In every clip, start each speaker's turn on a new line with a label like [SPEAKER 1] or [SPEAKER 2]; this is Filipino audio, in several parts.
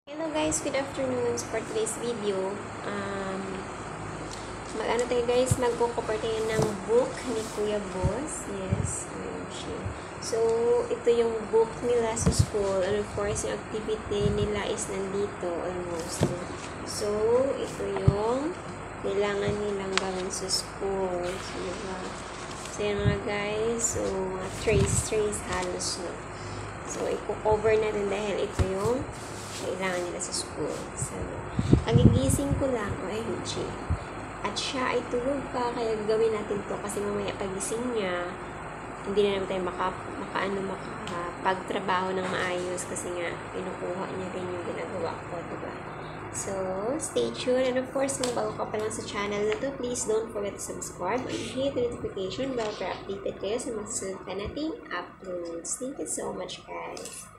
[SPEAKER 1] Hello guys, good afternoon. For today's video, mag-ano tayo guys, magko-cover tayo ng book ni Kuya Boss. Yes, ayun siya. So, ito yung book nila sa school. And of course, yung activity nila is nandito almost. So, ito yung kailangan nilang gawin sa school. So, diba? So, yan mga guys. So, trace halos na. So, i-cover natin dahil ito yung kailangan nila sa school. So, ang gigising ko lang, OMG. At siya ay tulog pa, kaya gagawin natin to kasi mamaya pagising niya, hindi na naman tayo makapagtrabaho ng maayos kasi nga, pinukuha niya rin yung ginagawa ko, diba? So, stay tuned. And of course, kung bago ka pa lang sa channel na to, please don't forget to subscribe and hit the notification bell para updated kayo sa mga susunod na nating uploads. Thank you so much, guys.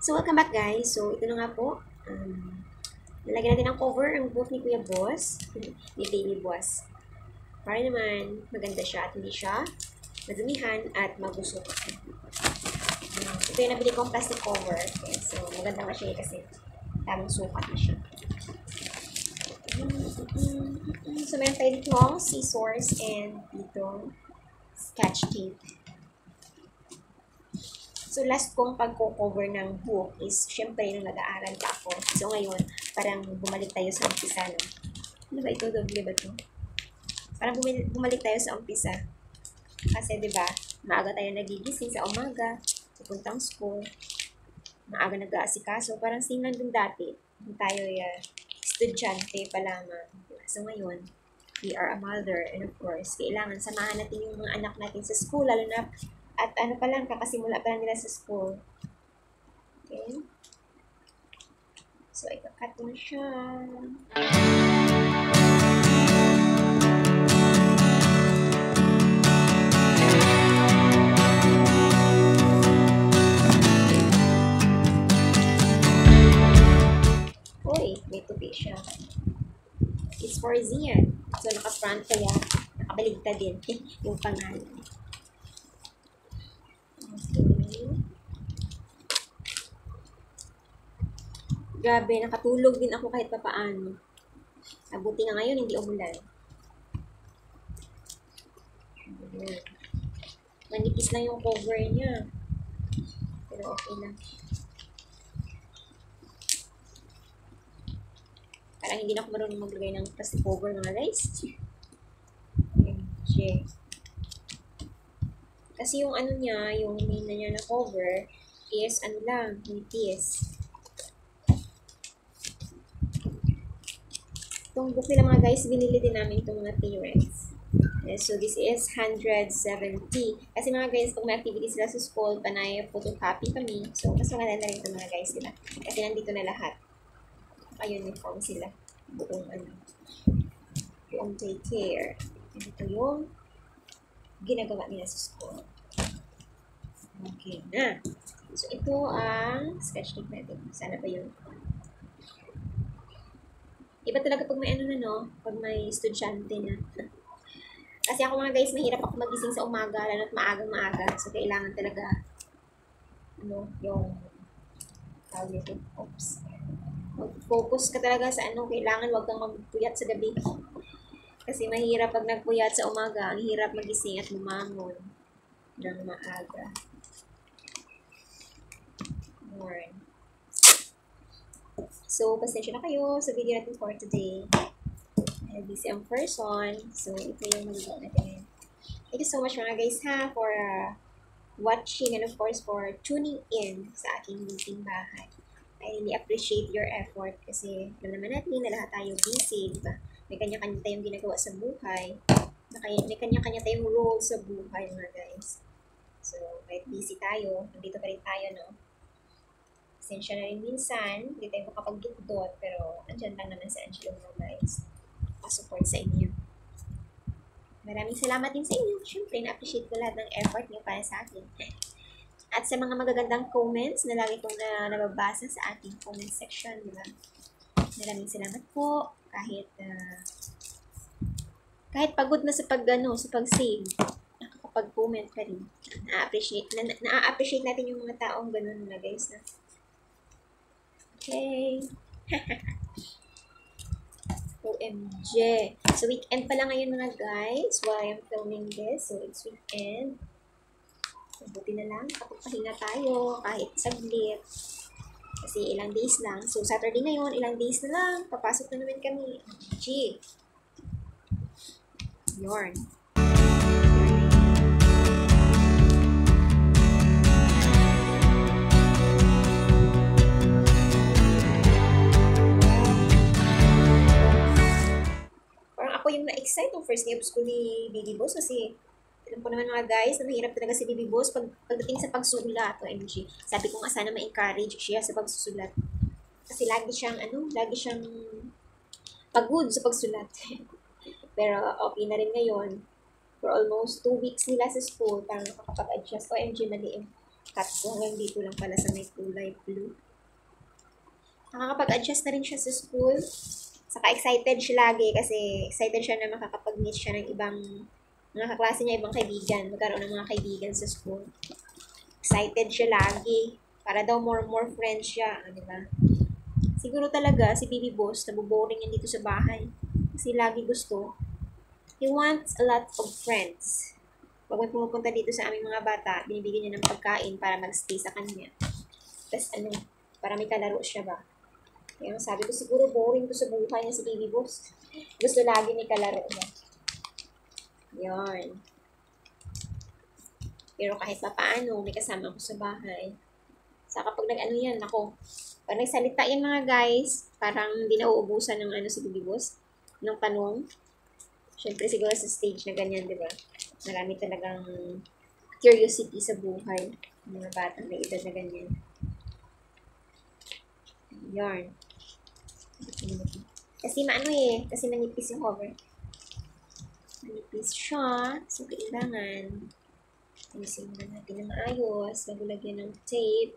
[SPEAKER 1] So, welcome back guys. So, ito na nga po. Nalagyan natin ang cover, ang book ni Kuya Boss. Ni Baby Boss. Para naman, maganda siya at hindi siya madumihan at magusok. Ito yung nabili kong plastic cover. Okay, so, maganda nga siya kasi tamang sukat na siya. So, meron tayo dito scissors and dito sketch tape. So, last kong pagko-cover ng book is, syempre, nung nag-aaral pa ako. So, ngayon, parang bumalik tayo sa umpisa, no? Ano ba ito? Doble ba ito? Parang bumalik tayo sa umpisa. Kasi, di ba, maaga tayo nagigising sa umaga, pupuntang school, maaga nag-aasikaso. Parang same lang dun dati. Kung tayo estudyante pa lamang. So, ngayon, we are a mother, and of course, kailangan samahan natin yung mga anak natin sa school, lalo na at ano pa lang, kakasimula pa lang nila sa school. Okay? So, ikakat mo siya. Uy, may tupi siya. It's for Zian. So, naka-front kaya nakabaligtad din yung pangalan. Grabe, nakatulog din ako kahit papaano. Mabuti nga ngayon, hindi umulan. Manipis lang yung cover niya. Pero okay lang. Parang hindi na ako marunong maglagay ng plastic cover mga guys. Okay. Kasi yung ano niya, yung main na niya na cover is ano lang, nipis. Itong book nila mga guys, binili din namin itong mga parents. So, this is 170. Kasi mga guys, kung may activities sila sa school, panay photocopy kami. So, mas maganda na rin ito mga guys sila. Kasi nandito na lahat. Uniform sila. Buong daycare. Ito yung ginagawa nila sa school. Okay na. So, ito ang sketch tape natin. Sana ba yun? Iba talaga pag may ano na, no? Pag may estudyante na. Kasi ako mga guys, mahirap ako magising sa umaga, lalo at maagang-maaga. So, kailangan talaga, yung, tawag nito, mag-focus ka talaga sa kailangan wag kang magpuyat sa gabi. Kasi mahirap pag nagpuyat sa umaga, ang hirap magising at bumangon ng maaga. Morning. So, pasensya na kayo sa video natin for today. I'm busy ang person. So, ito yung magiging natin. Thank you so much mga guys for watching and of course for tuning in sa aking meeting bahay. I really appreciate your effort kasi alam naman natin na lahat tayo busy, diba? May kanya-kanya tayong ginagawa sa buhay. May kanya-kanya tayong role sa buhay mga guys. So, kahit busy tayo, nandito pa rin tayo, no? Pasensya na rin minsan, hindi tayo makapagdukdot, pero andyan lang naman sa Angelo mo guys. Pa-support sa inyo. Maraming salamat din sa inyo. Siyempre, na-appreciate ko lahat ng effort niyo para sa akin. At sa mga magagandang comments na lagi kong nababasa sa ating comment section, diba? Maraming salamat po. Kahit pagod na sa pag-save, nakakapag-comment pa rin. Na-appreciate natin yung mga taong ganun na guys. Okay. OMG. So, weekend pala ngayon mga guys while I'm filming this. So, it's weekend. Buti na lang, kapagpahinga tayo kahit saglit. Kasi ilang days lang. So, Saturday ngayon, ilang days na lang. Papasok na naman kami. G. Yarn. Parang ako yung na-excite ng first day of school ni Baby Boss kasi alam po naman mga guys, na mahirap talaga si Baby Boss pagdating sa pagsusulat. OMG. Sabi ko nga sana ma-encourage siya sa pagsusulat. Kasi lagi siyang pagod sa pagsulat. Pero okay na rin ngayon. For almost 2 weeks nila sa school, parang nakakapag-adjust. OMG, mali yung cut ko. Hanggang dito lang pala sa may kulay blue. Nakakapag-adjust na rin siya sa school. Saka excited siya lagi kasi excited siya na makakapag-meet siya ng ibang mga kaklase niya, ibang kaibigan, magkaroon ng mga kaibigan sa school. Excited siya lagi. Para daw more friends siya. Di ba? Siguro talaga, si Baby Boss, nabuboring yan dito sa bahay. Kasi lagi gusto. He wants a lot of friends. Pag may pumupunta dito sa aming mga bata, binibigyan niya ng pagkain para mag-stay sa kanya. Tapos para may kalaro siya ba? Kaya sabi ko, siguro boring to sa buhay niya si Baby Boss. Gusto lagi may kalaro niya. Yarn. Pero kahit pa paano, may kasama ako sa bahay. Sa kapag yan, ako. Pag nagsalita yan mga guys, parang hindi na uubusan ng si Baby Boss, ng tanong. Siyempre siguro sa stage na ganyan, di ba? Marami talagang curiosity sa buhay. Mga batang na edad na ganyan. Yarn. Kasi kasi manipis yung cover. Manipis siya. So, kailangan ayusin na natin na maayos. Bago lagyan ng tape.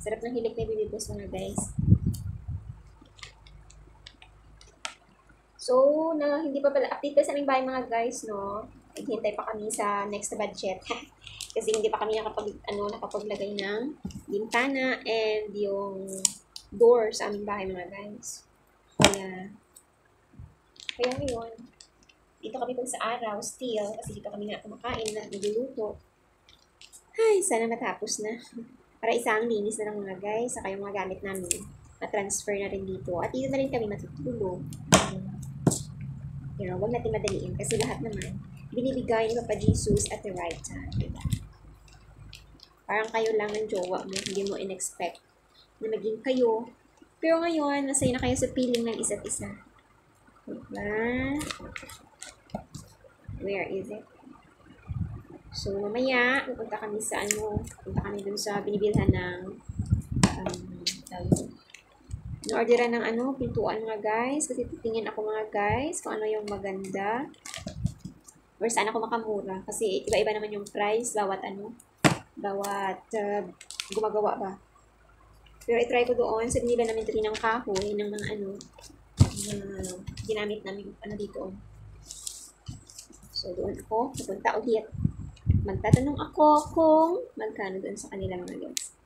[SPEAKER 1] Sarap ng hilik na Baby Boss mga guys. So, hindi pa pala update pa sa aming bahay mga guys, no? Naghintay pa kami sa next budget. Kasi hindi pa kami nakapaglagay ng bintana and yung door sa aming bahay mga guys. Kaya ngayon, dito kami pag sa araw, still, kasi dito kami nga kumakain na nagluluto. Ay, sana matapos na. Para isang linis na lang mga guys, saka yung mga gamit namin, na-transfer na rin dito. At dito na rin kami matutulog. Pero huwag natin madaliin kasi lahat naman binibigay ni Papa Jesus at the right time. Diba? Parang kayo lang ng jowa mo, hindi mo in-expect na maging kayo. Pero ngayon, masaya na kayo sa feeling ng isa't isa. Diba? Where is it? So, mamaya, pupunta kami dun sa binibilhan ng in-orderan ng pintuan mga guys. Kasi titingin ako mga guys kung ano yung maganda. Or saan ako makamura. Kasi iba-iba naman yung price. Bawat gumagawa ba. Pero itry ko doon. Sa binila namin rin ng kahoy ng mga ginamit namin dito. So doon ako. Pupunta ulit. Magtatanong ako kung magkano doon sa kanila mga guys.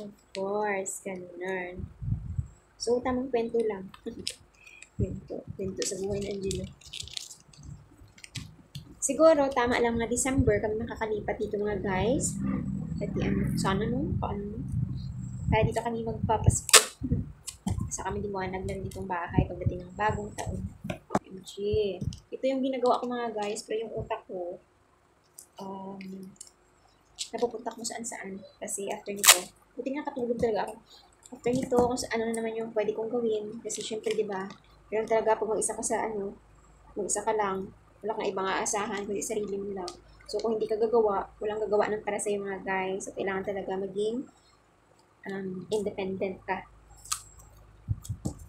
[SPEAKER 1] Of course. Ganun. So, tamang kwento lang. kwento sa buhay ng Angelo. Siguro, tama lang na December kami makakalipat dito mga guys. Pati sana paano. Kaya dito kami magpapasko. Sa kami liwanag lang ditong bahay pagdating ng bagong taon. MG. Ito yung ginagawa ko mga guys, pero yung utak ko, napupunta ko saan. Kasi after nito, buti nga katulog talaga ako. After nito, kung ano na naman yung pwede kong gawin. Kasi syempre, di ba, Ganun talaga pag mag-isa ka sa mag-isa ka lang, wala kang ibang aasahan, kundi sarili mo lang. So, kung hindi ka gagawa, walang gagawa ng para sa'yo mga guys. So, kailangan talaga maging independent ka.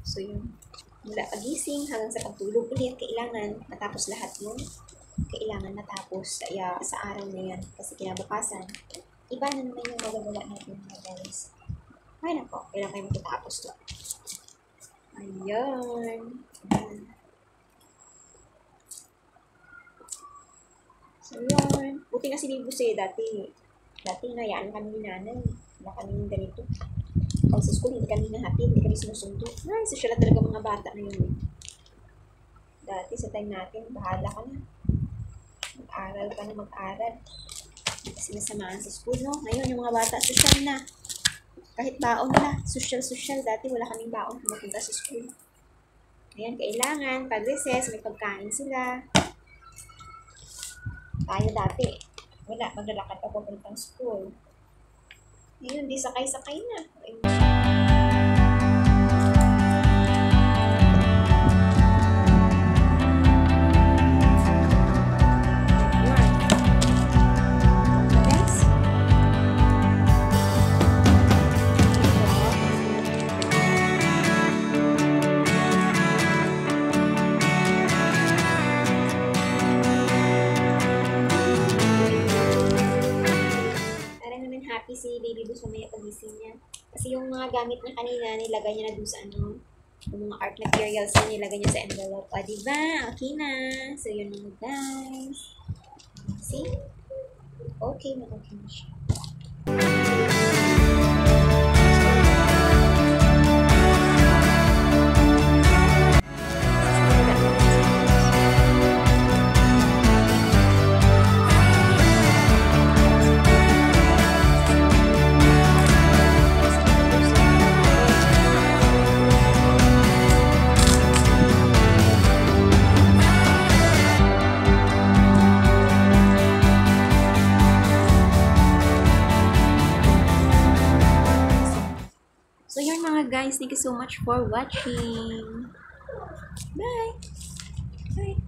[SPEAKER 1] So, yun. Mula pagising hanggang sa pagtulog ulit, kailangan matapos lahat yun. Kailangan matapos sa araw na yan. Kasi kinabukasan, iba na naman yung magagawa natin mga guys. Ay, nako. Kailangan kayo matapos to. Ayan. So, yun. Buti nga sinibus dati. Dati nayaan kami ni nanay. Wala kami ng ganito. Pag sa school, hindi kami nahatid. Hindi kami sinusundo. Ay, social talaga mga bata na yun. Dati sa time natin, bahala ka na. Mag-aral ka na mag-aral. Kasi nasamaan sa school, no? Ngayon, yung mga bata, social na. Kahit baon na. Social. Dati wala kaming baon kung mapunta sa school. Ayan, kailangan. Pag recess, may pagkain sila. Tayo dati, wala, maglalakad ako papuntang school. Ngayon, di sakay-sakay na. Happy si Baby Boss mamaya pagising niya. Kasi yung mga gamit niya kanina, nilagay niya na dun sa yung mga art materials niya, nilagay niya sa envelope. O, diba? Okay na. So, yun mga guys. See? Okay na siya. So, yun mga guys. Thank you so much for watching. Bye! Bye!